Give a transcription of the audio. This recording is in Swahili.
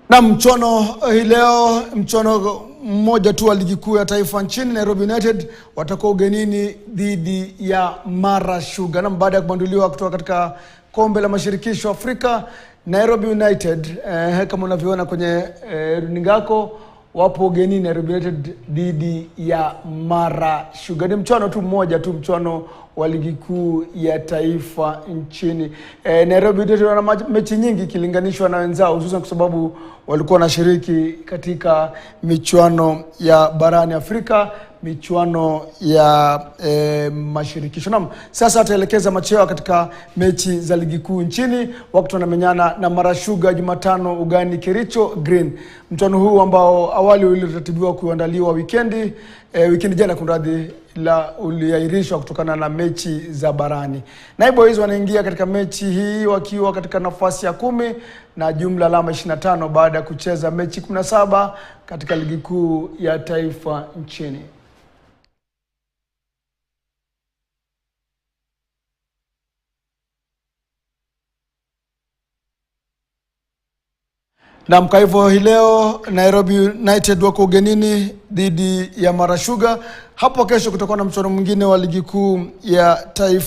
Na mchono hii leo, mchono mmoja tu wa ligi kuu ya taifa nchini. Nairobi United watakuwa ugenini dhidi ya Mara Sugar. Na baada ya kubanduliwa kutoka katika kombe la mashirikisho Afrika, Nairobi United kama unavyoona kwenye runinga yako, wapo ugenini Nairobi United dhidi ya Mara Sugar. Ni mchono tu mmoja tu, mchono wa ligi kuu ya taifa nchini. Nairobi United wana mechi nyingi ikilinganishwa na wenzao, hususan kwa sababu walikuwa wanashiriki katika michuano ya barani Afrika, michuano ya mashirikisho. Naam, sasa ataelekeza macho yao katika mechi za ligi kuu nchini, wakati wanamenyana na Mara Sugar Jumatano ugani Kericho Green. Mchuano huu ambao awali uliratibiwa kuandaliwa wikendi jana kunradhi, la uliahirishwa kutokana na mechi za barani. Naiboys wanaingia katika mechi hii wakiwa katika nafasi ya 10 na jumla alama 25 baada ya kucheza mechi 17 katika ligi kuu ya taifa nchini. Na kwa hivyo hii leo Nairobi United wako ugenini dhidi ya Mara Sugar. Hapo kesho kutakuwa na mchuano mwingine wa ligi kuu ya taifa.